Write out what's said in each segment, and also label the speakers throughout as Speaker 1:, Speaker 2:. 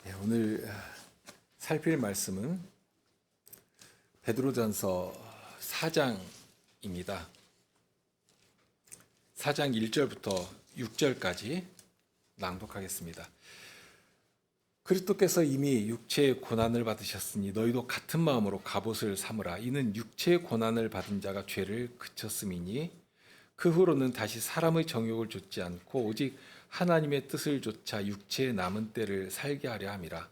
Speaker 1: 오늘 살필 말씀은 베드로전서 4장입니다. 4장 1절부터 6절까지 낭독하겠습니다. 그리스도께서 이미 육체의 고난을 받으셨으니 너희도 같은 마음으로 갑옷을 삼으라. 이는 육체의 고난을 받은 자가 죄를 그쳤음이니 그 후로는 다시 사람의 정욕을 좇지 않고 오직 하나님의 뜻을 좇아 육체의 남은 때를 살게 하려 함이라.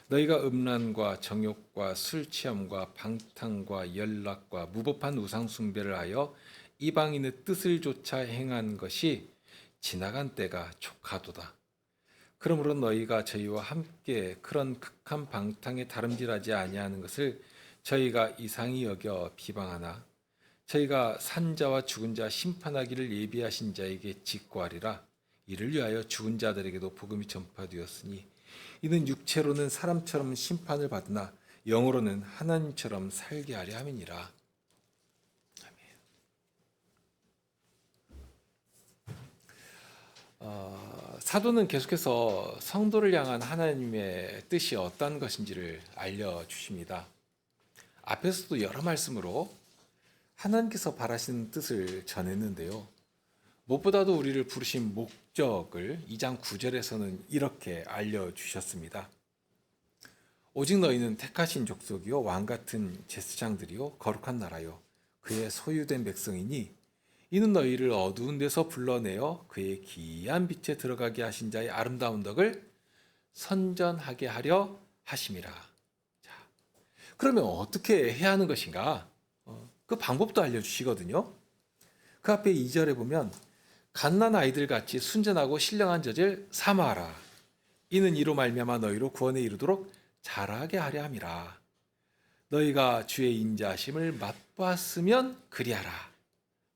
Speaker 1: 너희가 음란과 정욕과 술 취함과 방탕과 연락과 무법한 우상 숭배를 하여 이방인의 뜻을 좇아 행한 것이 지나간 때가 족하도다. 그러므로 너희가 저희와 함께 그런 극한 방탕에 다름질하지 아니하는 것을 저희가 이상히 여겨 비방하나 저희가 산자와 죽은 자 심판하기를 예비하신 자에게 직고하리라. 이를 위하여 죽은 자들에게도 복음이 전파되었으니 이는 육체로는 사람처럼 심판을 받으나 영으로는 하나님처럼 살게 하려 함이니라. 사도는 계속해서 성도를 향한 하나님의 뜻이 어떤 것인지를 알려주십니다. 앞에서도 여러 말씀으로 하나님께서 바라시는 뜻을 전했는데요. 무엇보다도 우리를 부르신 목적을 2장 9절에서는 이렇게 알려주셨습니다. 오직 너희는 택하신 족속이요 왕같은 제사장들이요 거룩한 나라요 그의 소유된 백성이니 이는 너희를 어두운 데서 불러내어 그의 기이한 빛에 들어가게 하신 자의 아름다운 덕을 선전하게 하려 하심이라. 자, 그러면 어떻게 해야 하는 것인가? 그 방법도 알려주시거든요. 그 앞에 2절에 보면 갓난 아이들 같이 순전하고 신령한 젖을 삼아라. 이는 이로 말미암아 너희로 구원에 이르도록 자라게 하려 함이라. 너희가 주의 인자하심을 맛보았으면 그리하라.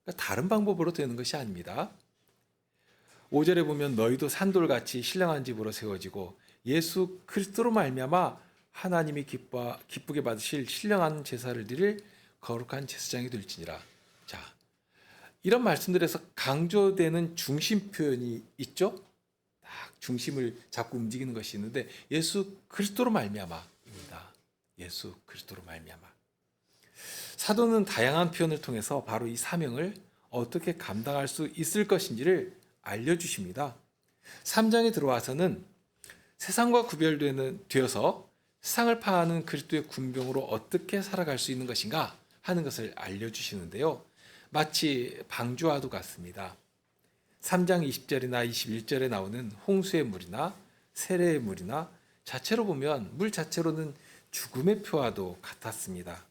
Speaker 1: 그러니까 다른 방법으로 되는 것이 아닙니다. 5절에 보면 너희도 산돌같이 신령한 집으로 세워지고 예수 그리스도로 말미암아 하나님이 기쁘게 받으실 신령한 제사를 드릴 거룩한 제사장이 될지니라. 자, 이런 말씀들에서 강조되는 중심 표현이 있죠. 딱 중심을 잡고 움직이는 것이 있는데 예수 그리스도로 말미암아입니다. 예수 그리스도로 말미암아. 사도는 다양한 표현을 통해서 바로 이 사명을 어떻게 감당할 수 있을 것인지를 알려주십니다. 3장에 들어와서는 세상과 구별되어서 세상을 파하는 그리스도의 군병으로 어떻게 살아갈 수 있는 것인가 하는 것을 알려주시는데요. 마치 방주와도 같습니다. 3장 20절이나 21절에 나오는 홍수의 물이나 세례의 물이나 자체로 보면 물 자체로는 죽음의 표와도 같았습니다.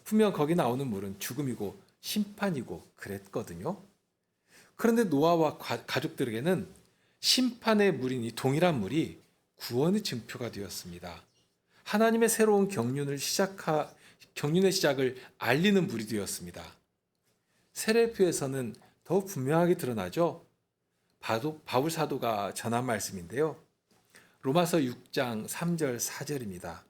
Speaker 1: 분명 거기 나오는 물은 죽음이고 심판이고 그랬거든요. 그런데 노아와 가족들에게는 심판의 물인 이 동일한 물이 구원의 증표가 되었습니다. 하나님의 새로운 경륜의 시작을 알리는 물이 되었습니다. 세례표에서는 더욱 분명하게 드러나죠. 바울 사도가 전한 말씀인데요. 로마서 6장 3절 4절입니다.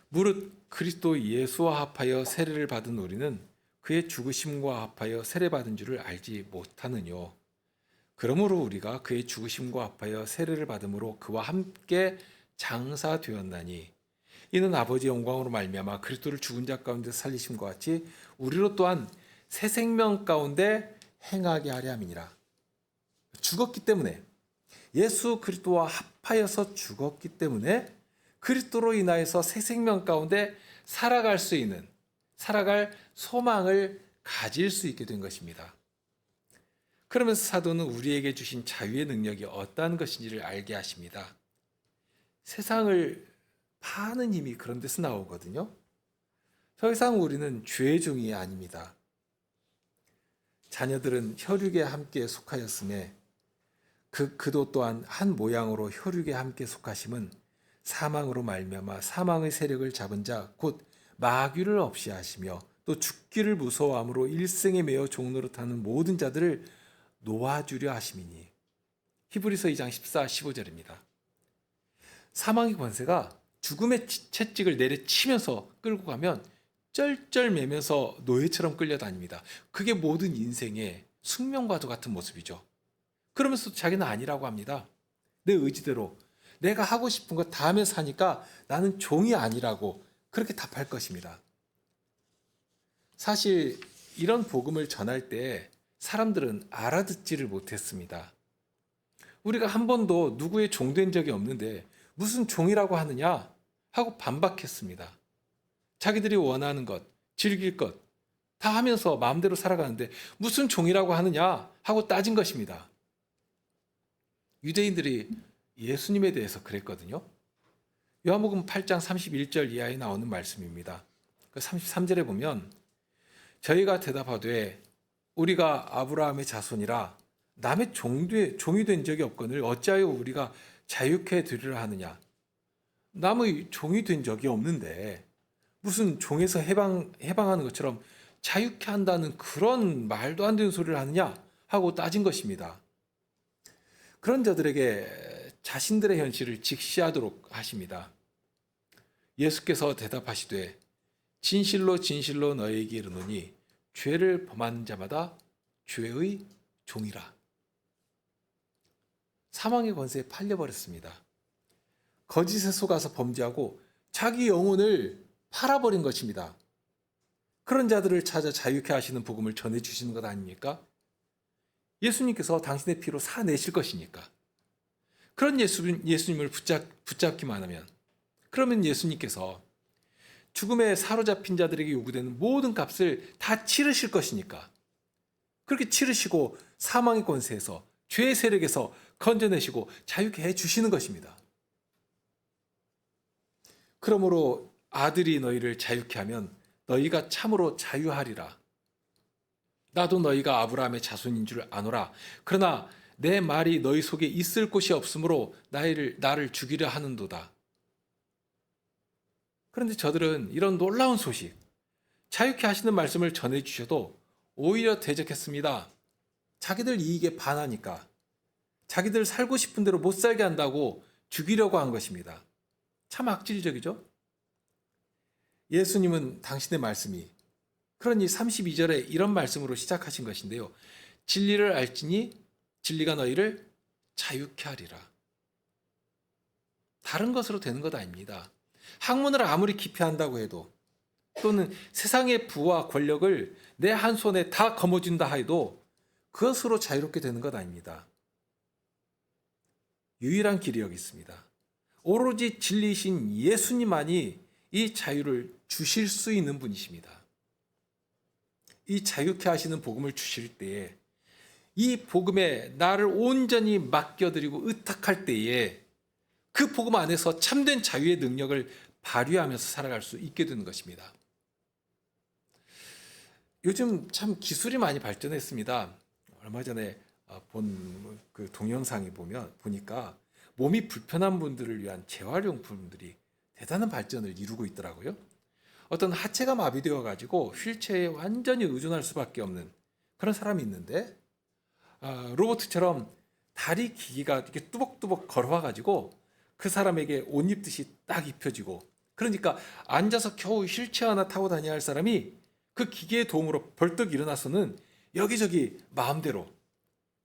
Speaker 1: 무릇 그리스도 예수와 합하여 세례를 받은 우리는 그의 죽으심과 합하여 세례받은 줄을 알지 못하느뇨. 그러므로 우리가 그의 죽으심과 합하여 세례를 받음으로 그와 함께 장사되었나니 이는 아버지 영광으로 말미암아 그리스도를 죽은 자 가운데 살리심과 같이 우리로 또한 새 생명 가운데 행하게 하려 함이니라. 죽었기 때문에 예수 그리스도와 합하여서 죽었기 때문에 그리스도로 인하여서 새 생명 가운데 살아갈 소망을 가질 수 있게 된 것입니다. 그러면서 사도는 우리에게 주신 자유의 능력이 어떠한 것인지를 알게 하십니다. 세상을 파는 힘이 그런 데서 나오거든요. 더 이상 우리는 죄의 종이 아닙니다. 자녀들은 혈육에 함께 속하였음에 그도 또한 한 모양으로 혈육에 함께 속하심은 사망으로 말미암아 사망의 세력을 잡은 자 곧 마귀를 없이 하시며 또 죽기를 무서워함으로 일생에 매여 종노릇하는 모든 자들을 놓아주려 하심이니. 히브리서 2장 14, 15절입니다. 사망의 권세가 죽음의 채찍을 내려치면서 끌고 가면 쩔쩔매면서 노예처럼 끌려다닙니다. 그게 모든 인생의 숙명과도 같은 모습이죠. 그러면서 자기는 아니라고 합니다. 내 의지대로 내가 하고 싶은 거 다 하면서 하니까 나는 종이 아니라고 그렇게 답할 것입니다. 사실 이런 복음을 전할 때 사람들은 알아듣지를 못했습니다. 우리가 한 번도 누구의 종된 적이 없는데 무슨 종이라고 하느냐 하고 반박했습니다. 자기들이 원하는 것, 즐길 것 다 하면서 마음대로 살아가는데 무슨 종이라고 하느냐 하고 따진 것입니다. 유대인들이 예수님에 대해서 그랬거든요. 요한복음 8장 31절 이하에 나오는 말씀입니다. 33절에 보면 저희가 대답하되 우리가 아브라함의 자손이라 남의 종이 된 적이 없거늘 어찌하여 우리가 자유케 되리라 하느냐. 남의 종이 된 적이 없는데 무슨 종에서 해방하는 것처럼 자유케 한다는 그런 말도 안 되는 소리를 하느냐 하고 따진 것입니다. 그런 자들에게 자신들의 현실을 직시하도록 하십니다. 예수께서 대답하시되 진실로 진실로 너희에게 이르노니 죄를 범하는 자마다 죄의 종이라. 사망의 권세에 팔려버렸습니다. 거짓에 속아서 범죄하고 자기 영혼을 팔아버린 것입니다. 그런 자들을 찾아 자유케 하시는 복음을 전해주시는 것 아닙니까? 예수님께서 당신의 피로 사내실 것이니까. 그런 예수님을 붙잡기만 하면, 그러면 예수님께서 죽음에 사로잡힌 자들에게 요구되는 모든 값을 다 치르실 것이니까. 그렇게 치르시고 사망의 권세에서, 죄의 세력에서 건져내시고 자유케 해주시는 것입니다. 그러므로 아들이 너희를 자유케 하면 너희가 참으로 자유하리라. 나도 너희가 아브라함의 자손인 줄 아노라. 그러나 내 말이 너희 속에 있을 곳이 없으므로 나를 죽이려 하는도다. 그런데 저들은 이런 놀라운 소식, 자유케 하시는 말씀을 전해주셔도 오히려 대적했습니다. 자기들 이익에 반하니까, 자기들 살고 싶은 대로 못 살게 한다고 죽이려고 한 것입니다. 참 악질적이죠? 예수님은 당신의 말씀이, 그러니 32절에 이런 말씀으로 시작하신 것인데요. 진리를 알지니 진리가 너희를 자유케 하리라. 다른 것으로 되는 것 아닙니다. 학문을 아무리 깊이 한다고 해도, 또는 세상의 부와 권력을 내 한 손에 다 거머쥔다 해도 그것으로 자유롭게 되는 것 아닙니다. 유일한 길이 여기 있습니다. 오로지 진리이신 예수님만이 이 자유를 주실 수 있는 분이십니다. 이 자유케 하시는 복음을 주실 때에, 이 복음에 나를 온전히 맡겨드리고 의탁할 때에 그 복음 안에서 참된 자유의 능력을 발휘하면서 살아갈 수 있게 되는 것입니다. 요즘 참 기술이 많이 발전했습니다. 얼마 전에 본 그 동영상이 보니까 몸이 불편한 분들을 위한 재활용품들이 대단한 발전을 이루고 있더라고요. 어떤 하체가 마비되어 가지고 휠체어에 완전히 의존할 수밖에 없는 그런 사람이 있는데, 로봇처럼 다리 기기가 이렇게 뚜벅뚜벅 걸어와 가지고 그 사람에게 옷 입듯이 딱 입혀지고, 그러니까 앉아서 겨우 휠체어 하나 타고 다녀야 할 사람이 그 기계의 도움으로 벌떡 일어나서는 여기저기 마음대로,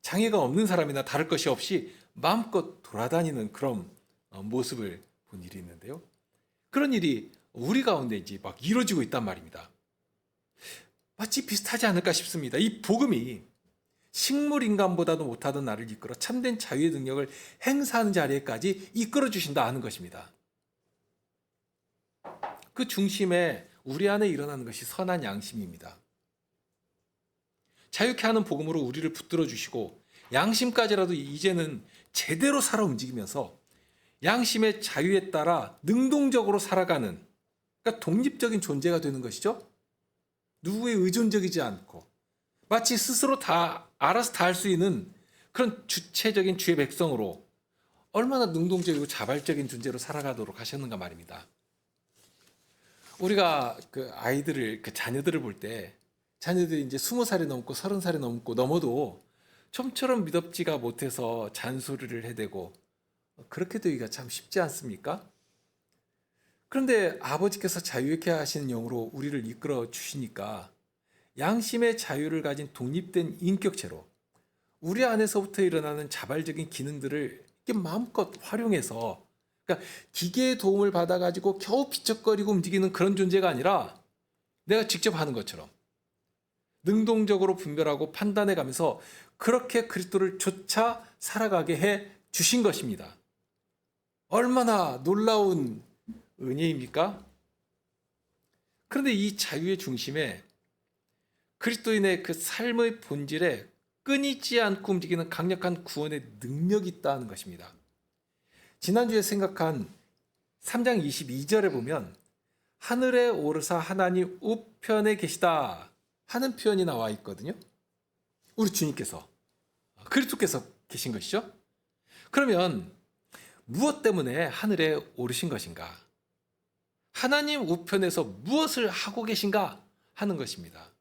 Speaker 1: 장애가 없는 사람이나 다를 것이 없이 마음껏 돌아다니는 그런 모습을 본 일이 있는데요. 그런 일이 우리 가운데 이제 막 이루어지고 있단 말입니다. 마치 비슷하지 않을까 싶습니다. 이 복음이 식물 인간보다도 못하던 나를 이끌어 참된 자유의 능력을 행사하는 자리에까지 이끌어 주신다 하는 것입니다. 그 중심에 우리 안에 일어나는 것이 선한 양심입니다. 자유케 하는 복음으로 우리를 붙들어 주시고 양심까지라도 이제는 제대로 살아 움직이면서 양심의 자유에 따라 능동적으로 살아가는, 그러니까 독립적인 존재가 되는 것이죠. 누구에 의존적이지 않고 마치 스스로 다 알아서 다 할 수 있는 그런 주체적인 주의 백성으로 얼마나 능동적이고 자발적인 존재로 살아가도록 하셨는가 말입니다. 우리가 그 아이들을, 그 자녀들을 볼 때, 자녀들이 이제 20살이 넘고 30살이 넘어도 좀처럼 미덥지가 못해서 잔소리를 해대고 그렇게 되기가 참 쉽지 않습니까? 그런데 아버지께서 자유케 하시는 영으로 우리를 이끌어 주시니까 양심의 자유를 가진 독립된 인격체로 우리 안에서부터 일어나는 자발적인 기능들을 이게 마음껏 활용해서, 그러니까 기계의 도움을 받아가지고 겨우 비쩍거리고 움직이는 그런 존재가 아니라 내가 직접 하는 것처럼 능동적으로 분별하고 판단해가면서 그렇게 그리스도를 쫓아 살아가게 해 주신 것입니다. 얼마나 놀라운 은혜입니까? 그런데 이 자유의 중심에 그리스도인의 그 삶의 본질에 끊이지 않고 움직이는 강력한 구원의 능력이 있다는 것입니다. 지난주에 생각한 3장 22절에 보면 하늘에 오르사 하나님 우편에 계시다 하는 표현이 나와 있거든요. 우리 주님께서, 그리스도께서 계신 것이죠. 그러면 무엇 때문에 하늘에 오르신 것인가? 하나님 우편에서 무엇을 하고 계신가 하는 것입니다.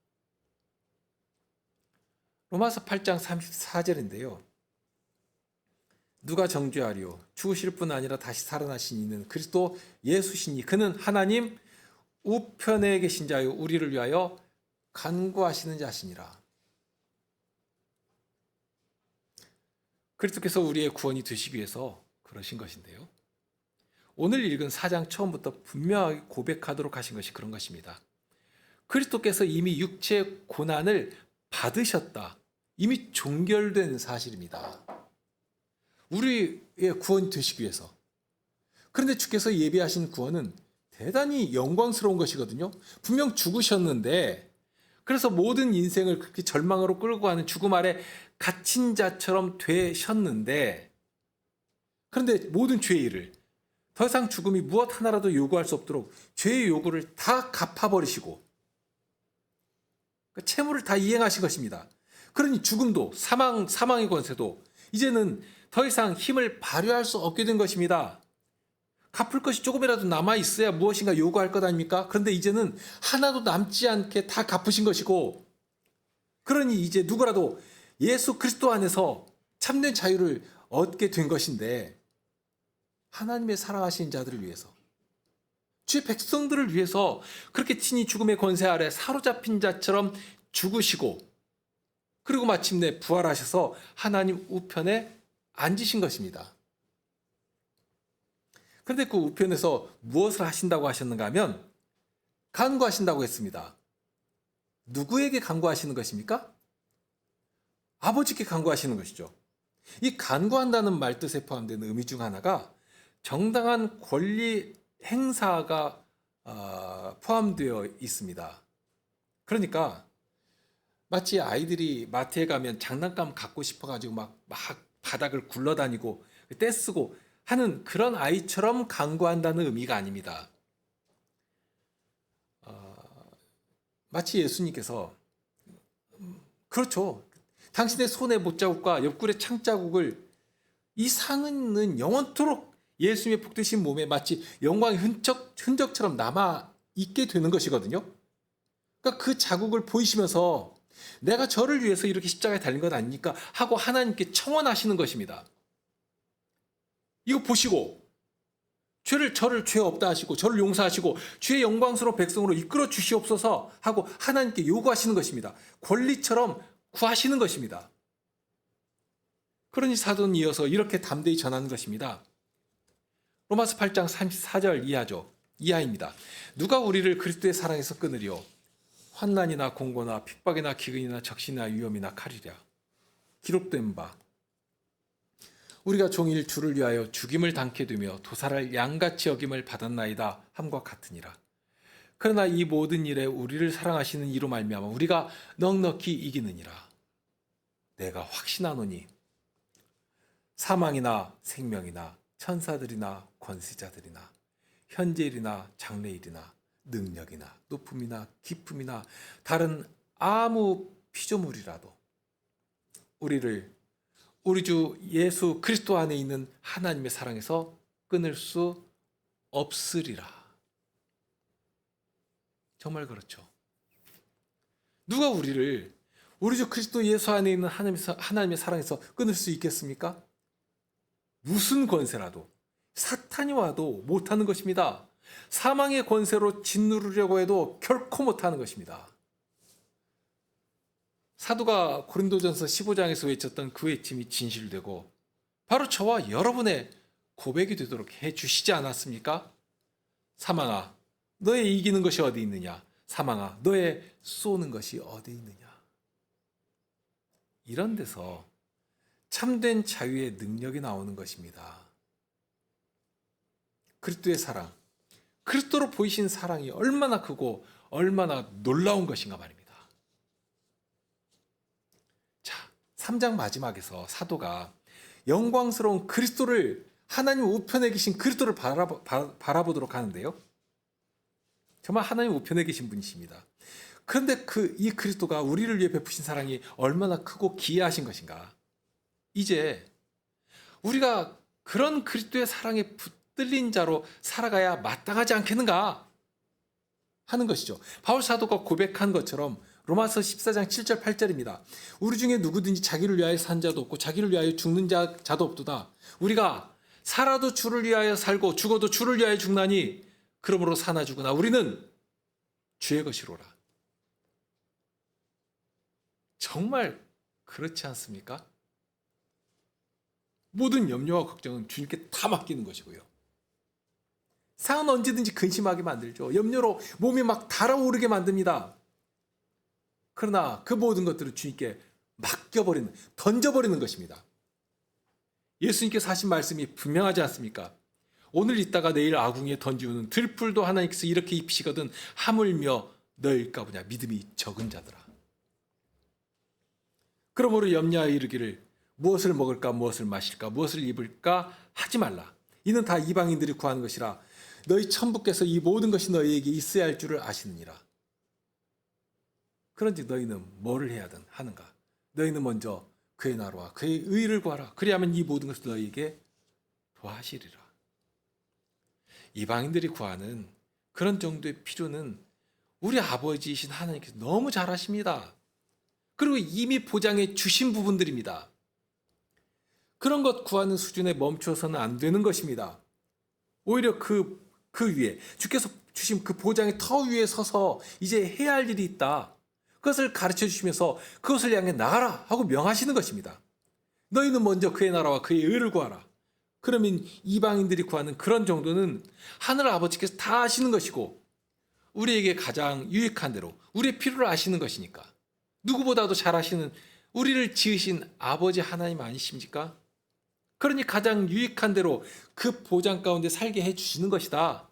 Speaker 1: 로마서 8장 34절인데요. 누가 정죄하리요? 죽으실 뿐 아니라 다시 살아나신 이는 그리스도 예수시니 그는 하나님 우편에 계신 자요 우리를 위하여 간구하시는 자시니라. 그리스도께서 우리의 구원이 되시기 위해서 그러신 것인데요. 오늘 읽은 4장 처음부터 분명하게 고백하도록 하신 것이 그런 것입니다. 그리스도께서 이미 육체의 고난을 받으셨다. 이미 종결된 사실입니다. 우리의 구원이 되시기 위해서. 그런데 주께서 예비하신 구원은 대단히 영광스러운 것이거든요. 분명 죽으셨는데, 그래서 모든 인생을 그렇게 절망으로 끌고 가는 죽음 아래 갇힌 자처럼 되셨는데, 그런데 모든 죄의 일을 더 이상 죽음이 무엇 하나라도 요구할 수 없도록 죄의 요구를 다 갚아버리시고 채무를 다 이행하신 것입니다. 그러니 죽음도 사망의 권세도 이제는 더 이상 힘을 발휘할 수 없게 된 것입니다. 갚을 것이 조금이라도 남아 있어야 무엇인가 요구할 것 아닙니까? 그런데 이제는 하나도 남지 않게 다 갚으신 것이고, 그러니 이제 누구라도 예수 그리스도 안에서 참된 자유를 얻게 된 것인데, 하나님의 사랑하시는 자들을 위해서, 주의 백성들을 위해서 그렇게 친히 죽음의 권세 아래 사로잡힌 자처럼 죽으시고, 그리고 마침내 부활하셔서 하나님 우편에 앉으신 것입니다. 그런데 그 우편에서 무엇을 하신다고 하셨는가 하면 간구하신다고 했습니다. 누구에게 간구하시는 것입니까? 아버지께 간구하시는 것이죠. 이 간구한다는 말뜻에 포함되는 의미 중 하나가 정당한 권리 행사가 포함되어 있습니다. 그러니까 마치 아이들이 마트에 가면 장난감 갖고 싶어가지고 막 바닥을 굴러다니고 떼쓰고 하는 그런 아이처럼 간구한다는 의미가 아닙니다. 마치 예수님께서, 그렇죠, 당신의 손의 못자국과 옆구리의 창자국을, 이 상은 영원토록 예수님의 복되신 몸에 마치 영광의 흔적처럼 남아 있게 되는 것이거든요. 그러니까 그 자국을 보이시면서 내가 저를 위해서 이렇게 십자가에 달린 것 아닙니까? 하고 하나님께 청원하시는 것입니다. 이거 보시고 저를 죄 없다 하시고 저를 용서하시고 주의 영광스러운 백성으로 이끌어 주시옵소서 하고 하나님께 요구하시는 것입니다. 권리처럼 구하시는 것입니다. 그러니 사도는 이어서 이렇게 담대히 전하는 것입니다. 로마서 8장 34절 이하입니다. 누가 우리를 그리스도의 사랑에서 끊으리요? 환난이나 공고나 핍박이나 기근이나 적신이나 위험이나 칼이랴. 기록된 바 우리가 종일 주를 위하여 죽임을 당케 되며 도살할 양같이 여김을 받았나이다 함과 같으니라. 그러나 이 모든 일에 우리를 사랑하시는 이로 말미암아 우리가 넉넉히 이기느니라. 내가 확신하노니 사망이나 생명이나 천사들이나 권세자들이나 현재일이나 장래일이나 능력이나 높음이나 깊음이나 다른 아무 피조물이라도 우리 주 예수 그리스도 안에 있는 하나님의 사랑에서 끊을 수 없으리라. 정말 그렇죠. 누가 우리를 우리 주 그리스도 예수 안에 있는 하나님의 사랑에서 끊을 수 있겠습니까? 무슨 권세라도 사탄이 와도 못하는 것입니다. 사망의 권세로 짓누르려고 해도 결코 못하는 것입니다. 사도가 고린도전서 15장에서 외쳤던 그 외침이 진실되고 바로 저와 여러분의 고백이 되도록 해 주시지 않았습니까? 사망아, 너의 이기는 것이 어디 있느냐? 사망아, 너의 쏘는 것이 어디 있느냐? 이런 데서 참된 자유의 능력이 나오는 것입니다. 그리스도의 사랑, 그리스도로 보이신 사랑이 얼마나 크고 얼마나 놀라운 것인가 말입니다. 자, 3장 마지막에서 사도가 영광스러운 그리스도를, 하나님 우편에 계신 그리스도를 바라보도록 하는데요. 정말 하나님 우편에 계신 분이십니다. 그런데 이 그리스도가 우리를 위해 베푸신 사랑이 얼마나 크고 기이하신 것인가. 이제 우리가 그런 그리스도의 사랑에 붙들린 자로 살아가야 마땅하지 않겠는가 하는 것이죠. 바울 사도가 고백한 것처럼 로마서 14장 7절 8절입니다. 우리 중에 누구든지 자기를 위하여 산 자도 없고 자기를 위하여 죽는 자도 없도다. 우리가 살아도 주를 위하여 살고 죽어도 주를 위하여 죽나니 그러므로 사나 죽으나 우리는 주의 것이로라. 정말 그렇지 않습니까? 모든 염려와 걱정은 주님께 다 맡기는 것이고요. 상은 언제든지 근심하게 만들죠. 염려로 몸이 막 달아오르게 만듭니다. 그러나 그 모든 것들을 주님께 맡겨버리는, 던져버리는 것입니다. 예수님께서 하신 말씀이 분명하지 않습니까? 오늘 있다가 내일 아궁이에 던지우는 들풀도 하나님께서 이렇게 입히시거든 하물며 너일까 보냐 믿음이 적은 자들아. 그러므로 염려하여 이르기를 무엇을 먹을까 무엇을 마실까 무엇을 입을까 하지 말라. 이는 다 이방인들이 구하는 것이라. 너희 천부께서 이 모든 것이 너희에게 있어야 할 줄을 아시느니라. 그런즉 너희는 뭐를 해야 하는가? 너희는 먼저 그의 나라와 그의 의를 구하라. 그리하면 이 모든 것을 너희에게 더하시리라. 이방인들이 구하는 그런 정도의 필요는 우리 아버지이신 하나님께서 너무 잘 아십니다. 그리고 이미 보장해 주신 부분들입니다. 그런 것 구하는 수준에 멈춰서는 안 되는 것입니다. 오히려 그 위에 주께서 주신 그 보장의 터 위에 서서 이제 해야 할 일이 있다. 그것을 가르쳐 주시면서 그것을 향해 나가라 하고 명하시는 것입니다. 너희는 먼저 그의 나라와 그의 의를 구하라. 그러면 이방인들이 구하는 그런 정도는 하늘 아버지께서 다 아시는 것이고 우리에게 가장 유익한 대로 우리의 필요를 아시는 것이니까 누구보다도 잘 아시는 우리를 지으신 아버지 하나님 아니십니까? 그러니 가장 유익한 대로 그 보장 가운데 살게 해주시는 것이다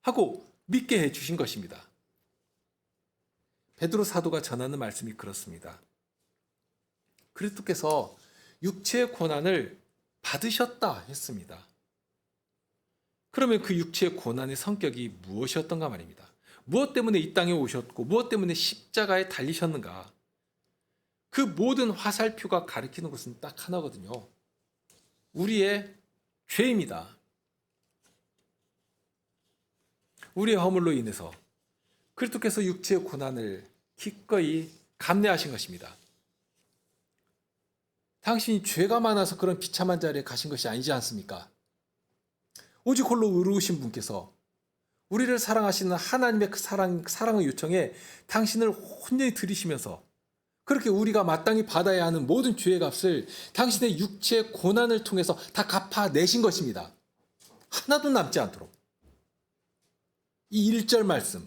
Speaker 1: 하고 믿게 해주신 것입니다. 베드로 사도가 전하는 말씀이 그렇습니다. 그리스도께서 육체의 고난을 받으셨다 했습니다. 그러면 그 육체의 고난의 성격이 무엇이었던가 말입니다. 무엇 때문에 이 땅에 오셨고 무엇 때문에 십자가에 달리셨는가. 그 모든 화살표가 가리키는 것은 딱 하나거든요. 우리의 죄입니다. 우리의 허물로 인해서 그리스도께서 육체의 고난을 기꺼이 감내하신 것입니다. 당신이 죄가 많아서 그런 비참한 자리에 가신 것이 아니지 않습니까? 오직 홀로 의로우신 분께서 우리를 사랑하시는 하나님의 그 사랑의 요청에 당신을 혼연히 들이시면서 그렇게 우리가 마땅히 받아야 하는 모든 죄의 값을 당신의 육체의 고난을 통해서 다 갚아내신 것입니다. 하나도 남지 않도록. 이 1절 말씀,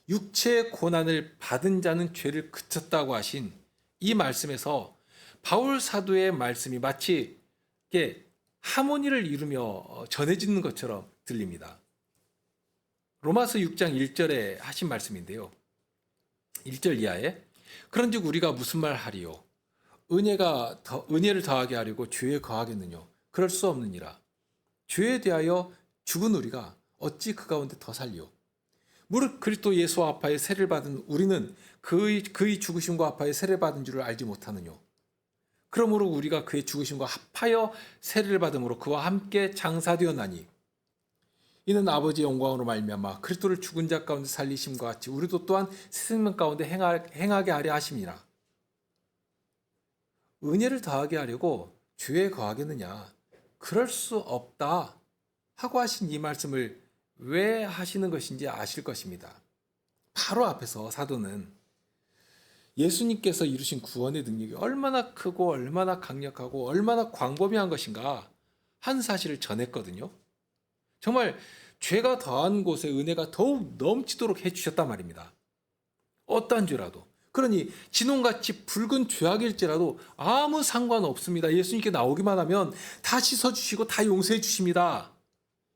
Speaker 1: 육체의 고난을 받은 자는 죄를 그쳤다고 하신 이 말씀에서 바울 사도의 말씀이 마치 하모니를 이루며 전해지는 것처럼 들립니다. 로마서 6장 1절에 하신 말씀인데요. 1절 이하에 그런즉 우리가 무슨 말 하리요? 은혜를 더하게 하려고 죄에 거하겠느냐? 그럴 수 없느니라. 죄에 대하여 죽은 우리가 어찌 그 가운데 더 살리요? 무릇 그리스도 예수와 합하여 세례를 받은 우리는 그의 죽으심과 합하여 세례를 받은 줄을 알지 못하느뇨? 그러므로 우리가 그의 죽으심과 합하여 세례를 받음으로 그와 함께 장사되었나니 이는 아버지의 영광으로 말미암아 그리스도를 죽은 자 가운데 살리심과 같이 우리도 또한 새 생명 가운데 행하게 하려 하심이라. 은혜를 더하게 하려고 죄에 거하겠느냐? 그럴 수 없다 하고 하신 이 말씀을 왜 하시는 것인지 아실 것입니다. 바로 앞에서 사도는 예수님께서 이루신 구원의 능력이 얼마나 크고 얼마나 강력하고 얼마나 광범위한 것인가 한 사실을 전했거든요. 정말 죄가 더한 곳에 은혜가 더욱 넘치도록 해주셨단 말입니다. 어떠한 죄라도. 그러니 진홍같이 붉은 죄악일지라도 아무 상관없습니다. 예수님께 나오기만 하면 다 씻어주시고 다 용서해 주십니다.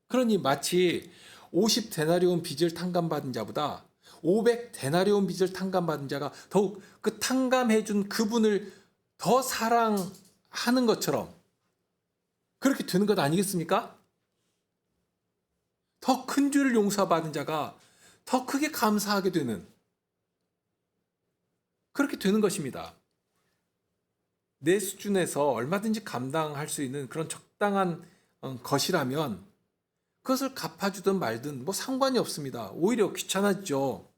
Speaker 1: 그러니 마치 50데나리온 빚을 탕감받은 자보다 500데나리온 빚을 탕감받은 자가 더욱 그 탕감해 준 그분을 더 사랑하는 것처럼 그렇게 되는 것 아니겠습니까? 더 큰 죄를 용서받은 자가 더 크게 감사하게 되는 그렇게 되는 것입니다. 내 수준에서 얼마든지 감당할 수 있는 그런 적당한 것이라면 그것을 갚아주든 말든 뭐 상관이 없습니다. 오히려 귀찮아지죠.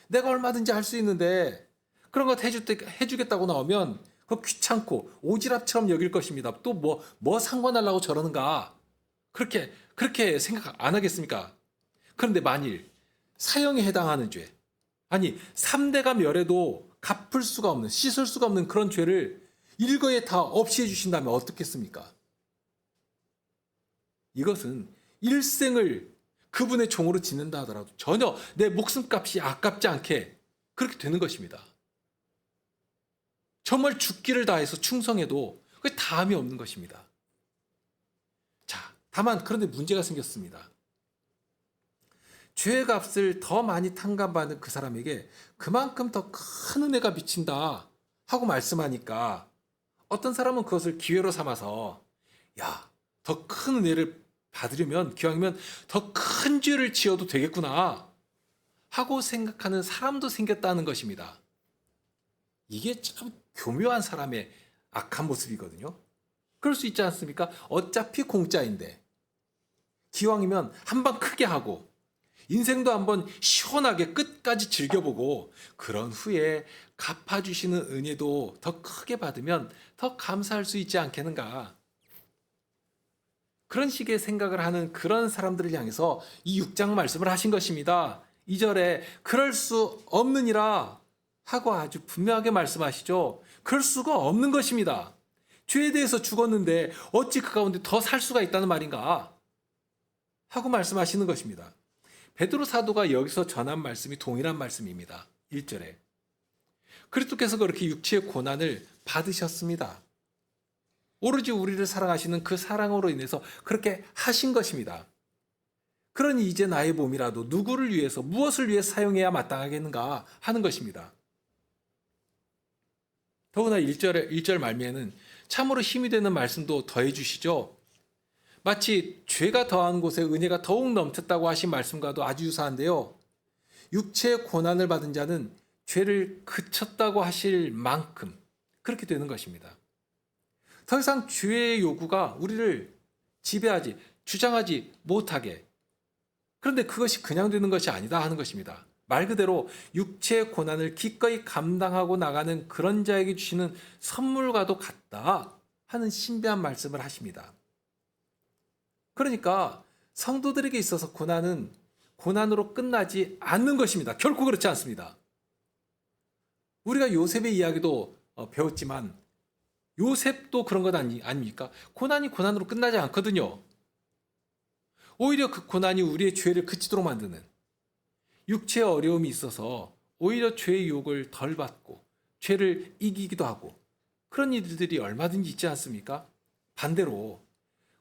Speaker 1: 내가 얼마든지 할 수 있는데 그런 것 해주겠다고 나오면 그거 귀찮고 오지랖처럼 여길 것입니다. 또 뭐 상관하려고 저러는가. 그렇게 생각 안 하겠습니까? 그런데 만일 사형에 해당하는 죄, 아니 3대가 멸해도 갚을 수가 없는, 씻을 수가 없는 그런 죄를 일거에 다 없이 해주신다면 어떻겠습니까? 이것은 일생을 그분의 종으로 지낸다 하더라도 전혀 내 목숨값이 아깝지 않게 그렇게 되는 것입니다. 정말 죽기를 다해서 충성해도 그게 다함이 없는 것입니다. 자, 다만 그런데 문제가 생겼습니다. 죄의 값을 더 많이 탕감받는 그 사람에게 그만큼 더 큰 은혜가 비친다 하고 말씀하니까 어떤 사람은 그것을 기회로 삼아서 야, 더 큰 은혜를 받으려면 기왕이면 더 큰 죄를 지어도 되겠구나 하고 생각하는 사람도 생겼다는 것입니다. 이게 참 교묘한 사람의 악한 모습이거든요. 그럴 수 있지 않습니까? 어차피 공짜인데 기왕이면 한번 크게 하고 인생도 한번 시원하게 끝까지 즐겨보고 그런 후에 갚아주시는 은혜도 더 크게 받으면 더 감사할 수 있지 않겠는가. 그런 식의 생각을 하는 그런 사람들을 향해서 이 6장 말씀을 하신 것입니다. 2절에 그럴 수 없느니라 하고 아주 분명하게 말씀하시죠. 그럴 수가 없는 것입니다. 죄에 대해서 죽었는데 어찌 그 가운데 더 살 수가 있다는 말인가 하고 말씀하시는 것입니다. 베드로 사도가 여기서 전한 말씀이 동일한 말씀입니다. 1절에 그리스도께서 그렇게 육체의 고난을 받으셨습니다. 오로지 우리를 사랑하시는 그 사랑으로 인해서 그렇게 하신 것입니다. 그러니 이제 나의 몸이라도 누구를 위해서 무엇을 위해 사용해야 마땅하겠는가 하는 것입니다. 더구나 1절 말미에는 참으로 힘이 되는 말씀도 더해 주시죠. 마치 죄가 더한 곳에 은혜가 더욱 넘쳤다고 하신 말씀과도 아주 유사한데요. 육체의 고난을 받은 자는 죄를 그쳤다고 하실 만큼 그렇게 되는 것입니다. 더 이상 죄의 요구가 우리를 지배하지, 주장하지 못하게. 그런데 그것이 그냥 되는 것이 아니다 하는 것입니다. 말 그대로 육체의 고난을 기꺼이 감당하고 나가는 그런 자에게 주시는 선물과도 같다 하는 신비한 말씀을 하십니다. 그러니까 성도들에게 있어서 고난은 고난으로 끝나지 않는 것입니다. 결코 그렇지 않습니다. 우리가 요셉의 이야기도 배웠지만 요셉도 그런 것 아닙니까? 고난이 고난으로 끝나지 않거든요. 오히려 그 고난이 우리의 죄를 그치도록 만드는 육체의 어려움이 있어서 오히려 죄의 유혹을 덜 받고 죄를 이기기도 하고 그런 일들이 얼마든지 있지 않습니까? 반대로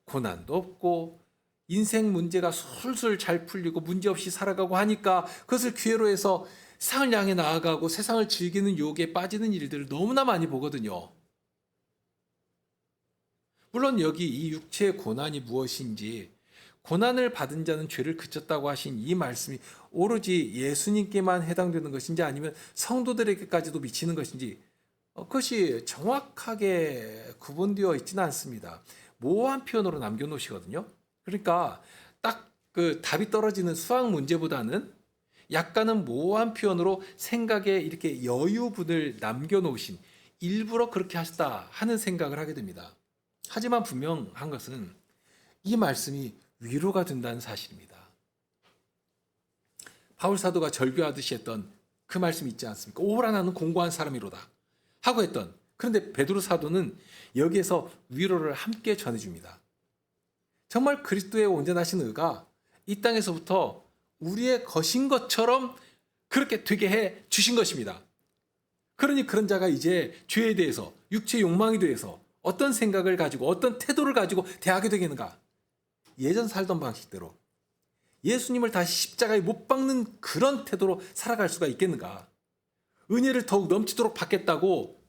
Speaker 1: 고난도 없고 인생 문제가 술술 잘 풀리고 문제없이 살아가고 하니까 그것을 기회로 해서 세상을 향해 나아가고 세상을 즐기는 유혹에 빠지는 일들을 너무나 많이 보거든요. 물론 여기 이 육체의 고난이 무엇인지 고난을 받은 자는 죄를 그쳤다고 하신 이 말씀이 오로지 예수님께만 해당되는 것인지 아니면 성도들에게까지도 미치는 것인지 그것이 정확하게 구분되어 있지는 않습니다. 모호한 표현으로 남겨놓으시거든요. 그러니까 딱 그 답이 떨어지는 수학 문제보다는 약간은 모호한 표현으로 생각에 이렇게 여유분을 남겨놓으신 일부러 그렇게 하셨다 하는 생각을 하게 됩니다. 하지만 분명한 것은 이 말씀이 위로가 된다는 사실입니다. 바울 사도가 절규하듯이 했던 그 말씀 있지 않습니까? 오호라 나는 공고한 사람이로다 하고 했던, 그런데 베드로 사도는 여기에서 위로를 함께 전해줍니다. 정말 그리스도의 온전하신 의가 이 땅에서부터 우리의 것인 것처럼 그렇게 되게 해 주신 것입니다. 그러니 그런 자가 이제 죄에 대해서, 육체의 욕망에 대해서 어떤 생각을 가지고 어떤 태도를 가지고 대하게 되겠는가? 예전 살던 방식대로 예수님을 다시 십자가에 못 박는 그런 태도로 살아갈 수가 있겠는가? 은혜를 더욱 넘치도록 받겠다고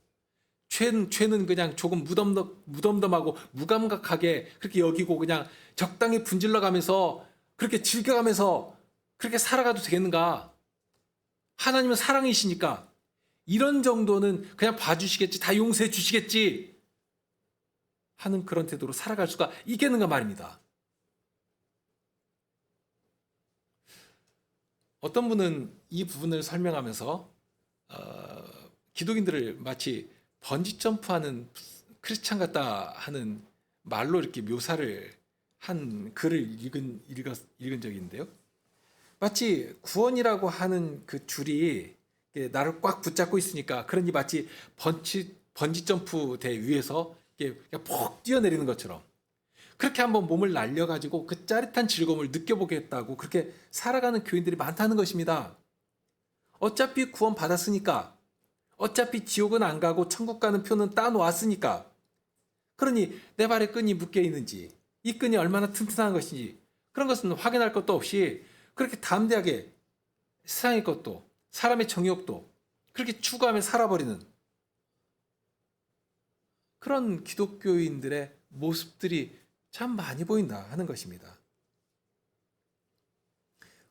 Speaker 1: 죄는 그냥 조금 무덤덤하고 무감각하게 그렇게 여기고 그냥 적당히 분질러 가면서 그렇게 즐겨가면서 그렇게 살아가도 되겠는가? 하나님은 사랑이시니까 이런 정도는 그냥 봐주시겠지, 다 용서해 주시겠지 하는 그런 태도로 살아갈 수가 있겠는가 말입니다. 어떤 분은 이 부분을 설명하면서 기독인들을 마치 번지 점프하는 크리스찬 같다 하는 말로 이렇게 묘사를 한 글을 읽은 적이 있는데요. 마치 구원이라고 하는 그 줄이 나를 꽉 붙잡고 있으니까, 그러니 마치 번지 점프 대 위에서 그냥 폭 뛰어내리는 것처럼 그렇게 한번 몸을 날려가지고 그 짜릿한 즐거움을 느껴보겠다고 그렇게 살아가는 교인들이 많다는 것입니다. 어차피 구원 받았으니까, 어차피 지옥은 안 가고 천국 가는 표는 따놓았으니까, 그러니 내 발에 끈이 묶여 있는지, 이 끈이 얼마나 튼튼한 것인지 그런 것은 확인할 것도 없이 그렇게 담대하게 세상의 것도 사람의 정욕도 그렇게 추구하며 살아버리는 그런 기독교인들의 모습들이 참 많이 보인다 하는 것입니다.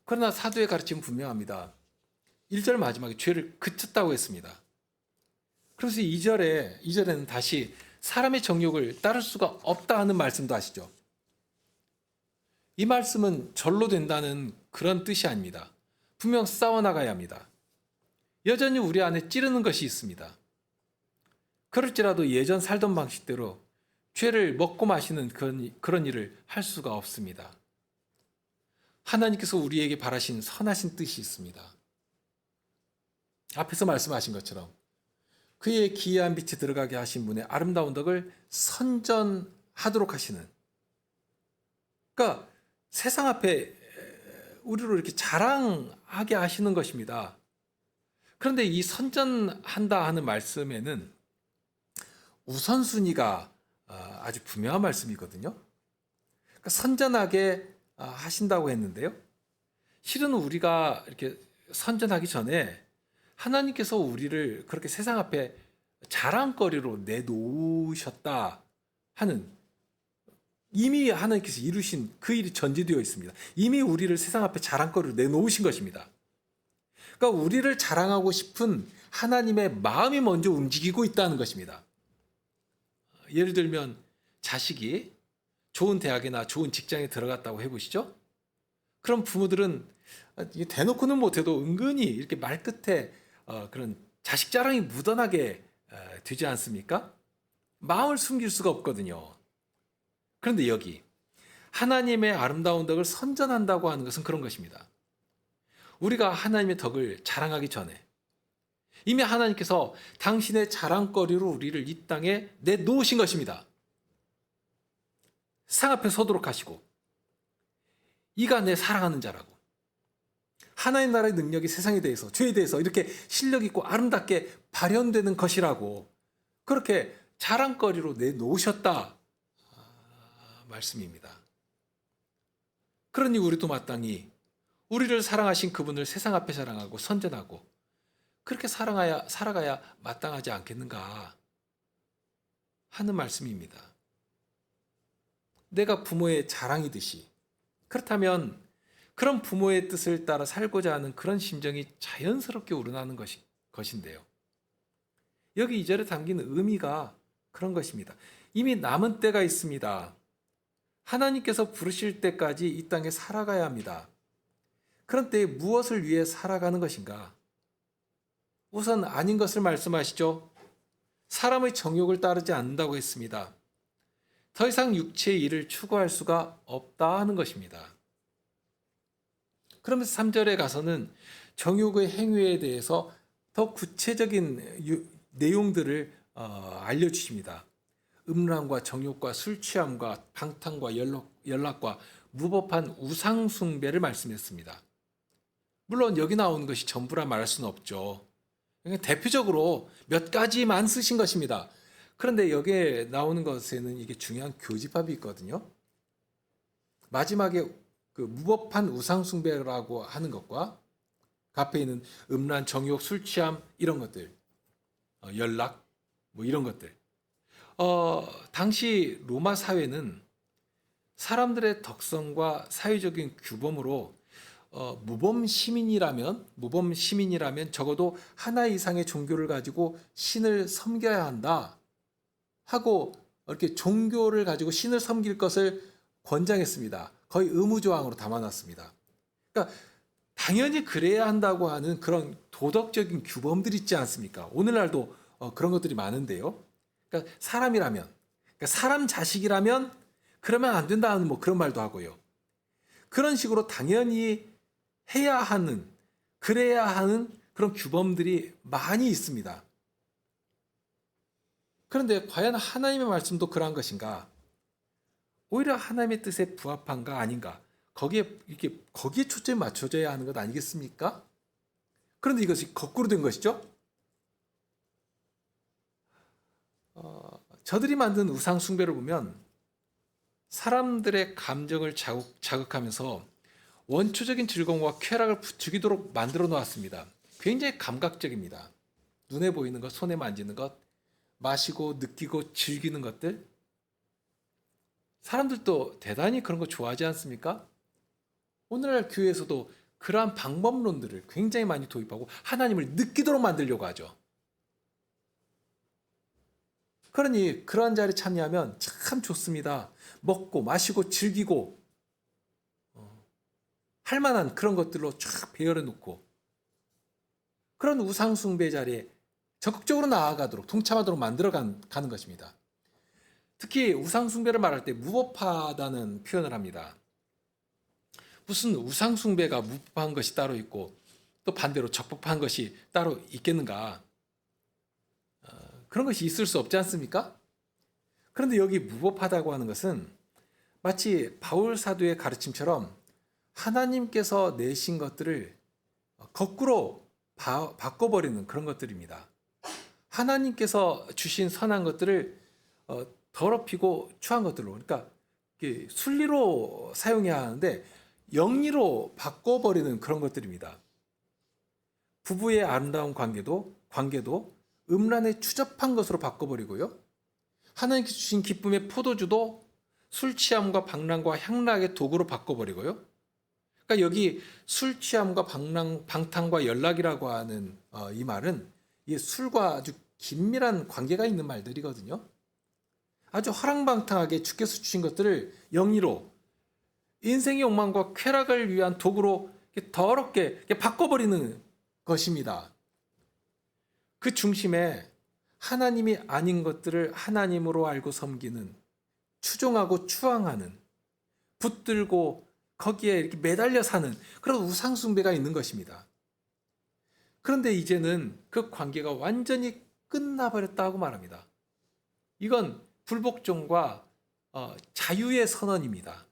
Speaker 1: 그러나 사도의 가르침은 분명합니다. 1절 마지막에 죄를 그쳤다고 했습니다. 그래서 2절에는 다시 사람의 정욕을 따를 수가 없다 하는 말씀도 하시죠. 이 말씀은 절로 된다는 그런 뜻이 아닙니다. 분명 싸워나가야 합니다. 여전히 우리 안에 찌르는 것이 있습니다. 그럴지라도 예전 살던 방식대로 죄를 먹고 마시는 그런 일을 할 수가 없습니다. 하나님께서 우리에게 바라신 선하신 뜻이 있습니다. 앞에서 말씀하신 것처럼 그의 기이한 빛이 들어가게 하신 분의 아름다운 덕을 선전하도록 하시는, 그러니까 세상 앞에 우리를 이렇게 자랑하게 하시는 것입니다. 그런데 이 선전한다 하는 말씀에는 우선순위가 아주 분명한 말씀이거든요. 그러니까 선전하게 하신다고 했는데요. 실은 우리가 이렇게 선전하기 전에 하나님께서 우리를 그렇게 세상 앞에 자랑거리로 내놓으셨다 하는, 이미 하나님께서 이루신 그 일이 전제되어 있습니다. 이미 우리를 세상 앞에 자랑거리로 내놓으신 것입니다. 그러니까 우리를 자랑하고 싶은 하나님의 마음이 먼저 움직이고 있다는 것입니다. 예를 들면 자식이 좋은 대학이나 좋은 직장에 들어갔다고 해보시죠. 그럼 부모들은 대놓고는 못해도 은근히 이렇게 말끝에 그런 자식 자랑이 묻어나게 되지 않습니까? 마음을 숨길 수가 없거든요. 그런데 여기 하나님의 아름다운 덕을 선전한다고 하는 것은 그런 것입니다. 우리가 하나님의 덕을 자랑하기 전에 이미 하나님께서 당신의 자랑거리로 우리를 이 땅에 내놓으신 것입니다. 상 앞에 서도록 하시고, 이가 내 사랑하는 자라고, 하나님 나라의 능력이 세상에 대해서, 죄에 대해서 이렇게 실력 있고 아름답게 발현되는 것이라고 그렇게 자랑거리로 내놓으셨다 말씀입니다. 그러니 우리도 마땅히 우리를 사랑하신 그분을 세상 앞에 자랑하고 선전하고 그렇게 살아가야 마땅하지 않겠는가 하는 말씀입니다. 내가 부모의 자랑이듯이, 그렇다면 그런 부모의 뜻을 따라 살고자 하는 그런 심정이 자연스럽게 우러나는 것인데요. 여기 2절에 담긴 의미가 그런 것입니다. 이미 남은 때가 있습니다. 하나님께서 부르실 때까지 이 땅에 살아가야 합니다. 그런 때에 무엇을 위해 살아가는 것인가? 우선 아닌 것을 말씀하시죠. 사람의 정욕을 따르지 않는다고 했습니다. 더 이상 육체의 일을 추구할 수가 없다 하는 것입니다. 그러면서 3절에 가서는 정욕의 행위에 대해서 더 구체적인 내용들을 알려주십니다. 음란과 정욕과 술 취함과 방탕과 연락과 무법한 우상 숭배를 말씀했습니다. 물론 여기 나오는 것이 전부라 말할 수는 없죠. 대표적으로 몇 가지만 쓰신 것입니다. 그런데 여기에 나오는 것에는 이게 중요한 교집합이 있거든요. 마지막에 그 무법한 우상 숭배라고 하는 것과 그 앞에 있는 음란, 정욕, 술 취함 이런 것들, 연락 뭐 이런 것들. 당시 로마 사회는 사람들의 덕성과 사회적인 규범으로 무범 시민이라면 적어도 하나 이상의 종교를 가지고 신을 섬겨야 한다 하고 이렇게 종교를 가지고 신을 섬길 것을 권장했습니다. 거의 의무조항으로 담아놨습니다. 그러니까 당연히 그래야 한다고 하는 그런 도덕적인 규범들이 있지 않습니까? 오늘날도 그런 것들이 많은데요. 그러니까 사람이라면, 그러니까 사람 자식이라면 그러면 안 된다는 뭐 그런 말도 하고요. 그런 식으로 당연히 해야 하는, 그래야 하는 그런 규범들이 많이 있습니다. 그런데 과연 하나님의 말씀도 그러한 것인가? 오히려 하나님의 뜻에 부합한가 아닌가? 거기에 초점이 맞춰져야 하는 것 아니겠습니까? 그런데 이것이 거꾸로 된 것이죠. 저들이 만든 우상 숭배를 보면 사람들의 감정을 자극하면서 원초적인 즐거움과 쾌락을 주기도록 만들어 놓았습니다. 굉장히 감각적입니다. 눈에 보이는 것, 손에 만지는 것, 마시고 느끼고 즐기는 것들. 사람들도 대단히 그런 거 좋아하지 않습니까? 오늘날 교회에서도 그러한 방법론들을 굉장히 많이 도입하고 하나님을 느끼도록 만들려고 하죠. 그러니 그러한 자리에 참여하면 참 좋습니다. 먹고 마시고 즐기고 할 만한 그런 것들로 쫙 배열해 놓고 그런 우상 숭배 자리에 적극적으로 나아가도록 동참하도록 만들어 가는 것입니다. 특히 우상 숭배를 말할 때 무법하다는 표현을 합니다. 무슨 우상 숭배가 무법한 것이 따로 있고 또 반대로 적법한 것이 따로 있겠는가? 그런 것이 있을 수 없지 않습니까? 그런데 여기 무법하다고 하는 것은 마치 바울 사도의 가르침처럼 하나님께서 내신 것들을 거꾸로 바꿔버리는 그런 것들입니다. 하나님께서 주신 선한 것들을 더럽히고 추한 것들로, 그러니까 순리로 사용해야 하는데 영리로 바꿔버리는 그런 것들입니다. 부부의 아름다운 관계도 음란에 추접한 것으로 바꿔버리고요. 하나님께서 주신 기쁨의 포도주도 술 취함과 방랑과 향락의 도구로 바꿔버리고요. 그러니까 여기 술 취함과 방탕과 연락이라고 하는 이 말은 이 술과 아주 긴밀한 관계가 있는 말들이거든요. 아주 허랑방탕하게 주께서 주신 것들을 영리로 인생의 욕망과 쾌락을 위한 도구로 더럽게 바꿔버리는 것입니다. 그 중심에 하나님이 아닌 것들을 하나님으로 알고 섬기는, 추종하고 추앙하는, 붙들고 거기에 이렇게 매달려 사는 그런 우상숭배가 있는 것입니다. 그런데 이제는 그 관계가 완전히 끝나버렸다고 말합니다. 이건 불복종과 자유의 선언입니다.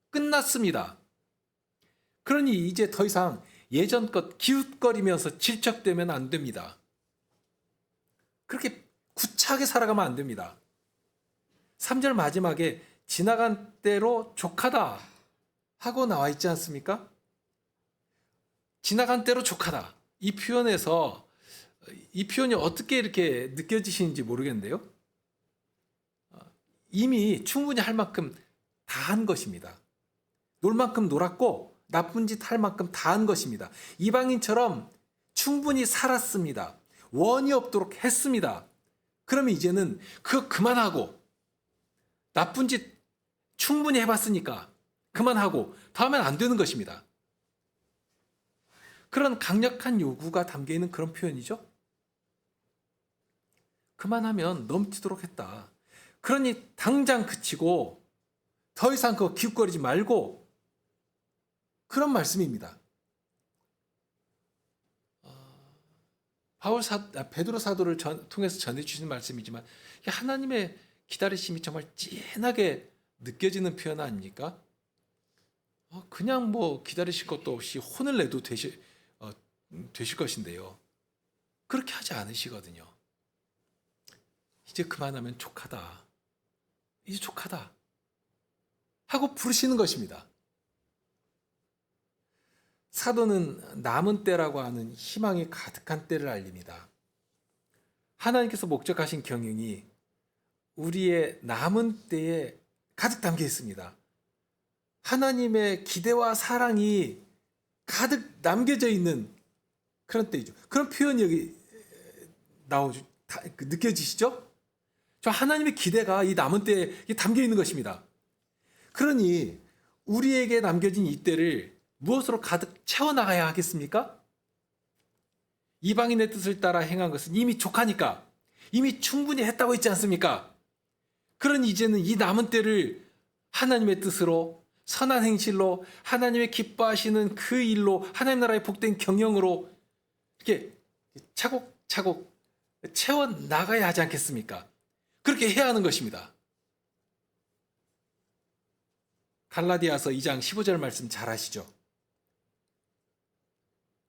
Speaker 1: 끝났습니다. 그러니 이제 더 이상 예전껏 기웃거리면서 질척대면 안 됩니다. 그렇게 구차하게 살아가면 안 됩니다. 3절 마지막에 지나간 때로 족하다 하고 나와 있지 않습니까? 지나간 때로 족하다. 이 표현이 어떻게 이렇게 느껴지시는지 모르겠는데요. 이미 충분히 할 만큼 다 한 것입니다. 놀 만큼 놀았고 나쁜 짓 할 만큼 다 한 것입니다. 이방인처럼 충분히 살았습니다. 원이 없도록 했습니다. 그러면 이제는 그거 그만하고 나쁜 짓 충분히 해봤으니까 그만하고 다음엔 안 되는 것입니다. 그런 강력한 요구가 담겨있는 그런 표현이죠. 그만하면 넘치도록 했다. 그러니 당장 그치고 더 이상 그거 기웃거리지 말고, 그런 말씀입니다. 베드로 사도를 통해서 전해주시는 말씀이지만 하나님의 기다리심이 정말 진하게 느껴지는 표현 아닙니까? 그냥 뭐 기다리실 것도 없이 혼을 내도 되실 것인데요. 그렇게 하지 않으시거든요. 이제 그만하면 족하다. 이제 족하다. 하고 부르시는 것입니다. 사도는 남은 때라고 하는 희망이 가득한 때를 알립니다. 하나님께서 목적하신 경영이 우리의 남은 때에 가득 담겨 있습니다. 하나님의 기대와 사랑이 가득 남겨져 있는 그런 때이죠. 그런 표현이 여기 느껴지시죠? 저 하나님의 기대가 이 남은 때에 담겨 있는 것입니다. 그러니 우리에게 남겨진 이 때를 무엇으로 가득 채워나가야 하겠습니까? 이방인의 뜻을 따라 행한 것은 이미 족하니까, 이미 충분히 했다고 했지 않습니까? 그러니 이제는 이 남은 때를 하나님의 뜻으로, 선한 행실로, 하나님의 기뻐하시는 그 일로, 하나님 나라의 복된 경영으로 이렇게 차곡차곡 채워나가야 하지 않겠습니까? 그렇게 해야 하는 것입니다. 갈라디아서 2장 15절 말씀 잘 아시죠?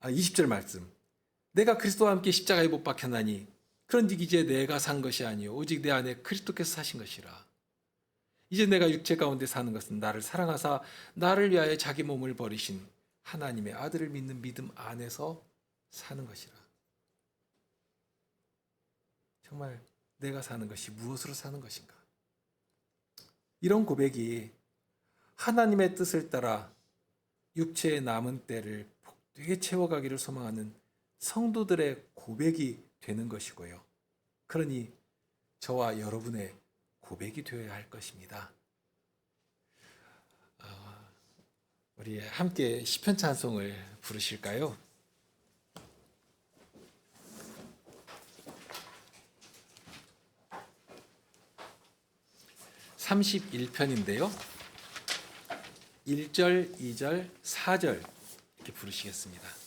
Speaker 1: 20절 말씀. 내가 그리스도와 함께 십자가에 못 박혔나니 그런즉 이제 내가 산 것이 아니요 오직 내 안에 그리스도께서 사신 것이라. 이제 내가 육체 가운데 사는 것은 나를 사랑하사 나를 위하여 자기 몸을 버리신 하나님의 아들을 믿는 믿음 안에서 사는 것이라. 정말 내가 사는 것이 무엇으로 사는 것인가? 이런 고백이 하나님의 뜻을 따라 육체의 남은 때를 복되게 채워가기를 소망하는 성도들의 고백이 되는 것이고요. 그러니 저와 여러분의 고백이 되어야 할 것입니다. 우리 함께 시편 찬송을 부르실까요? 31편인데요. 1절, 2절, 4절 이렇게 부르시겠습니다.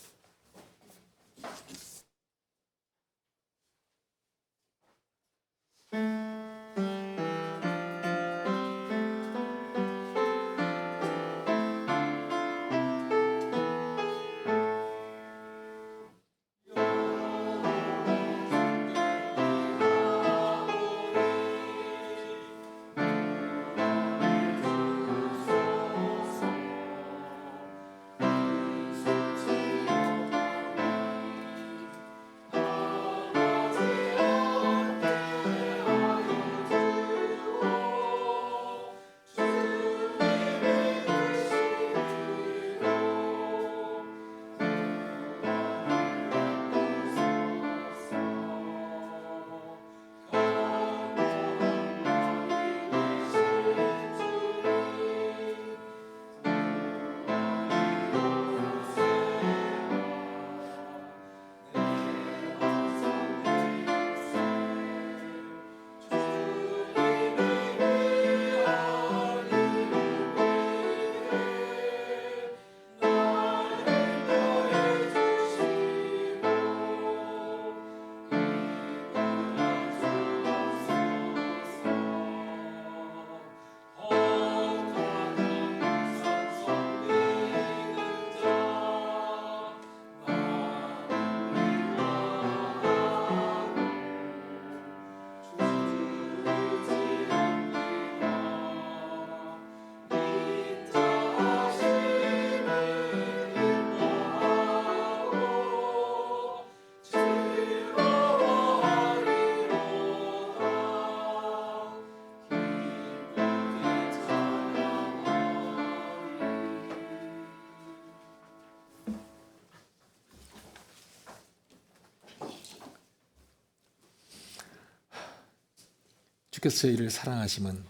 Speaker 1: 주께서 저희를 사랑하심은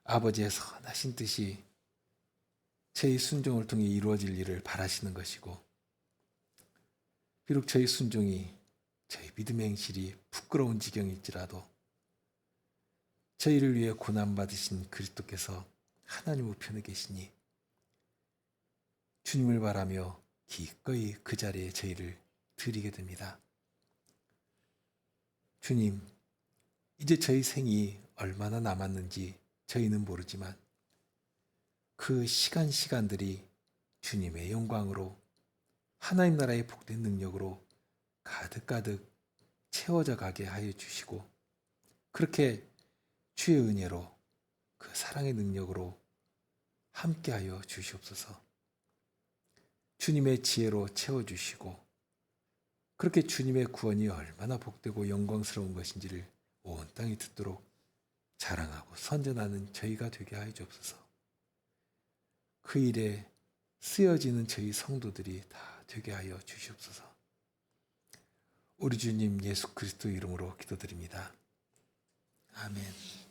Speaker 1: 아버지의 선하신 뜻이 저희 순종을 통해 이루어질 일을 바라시는 것이고, 비록 저희 순종이, 저희 믿음의 행실이 부끄러운 지경일지라도 저희를 위해 고난받으신 그리스도께서 하나님 우편에 계시니 주님을 바라며 기꺼이 그 자리에 저희를 드리게 됩니다. 주님, 이제 저희 생이 얼마나 남았는지 저희는 모르지만 그 시간들이 주님의 영광으로 하나님 나라의 복된 능력으로 가득가득 채워져 가게 하여 주시고 그렇게 주의 은혜로 그 사랑의 능력으로 함께하여 주시옵소서. 주님의 지혜로 채워주시고 그렇게 주님의 구원이 얼마나 복되고 영광스러운 것인지를 온 땅이 듣도록 자랑하고 선전하는 저희가 되게 하여 주옵소서. 그 일에 쓰여지는 저희 성도들이 다 되게 하여 주시옵소서. 우리 주님 예수 그리스도 이름으로 기도드립니다. 아멘.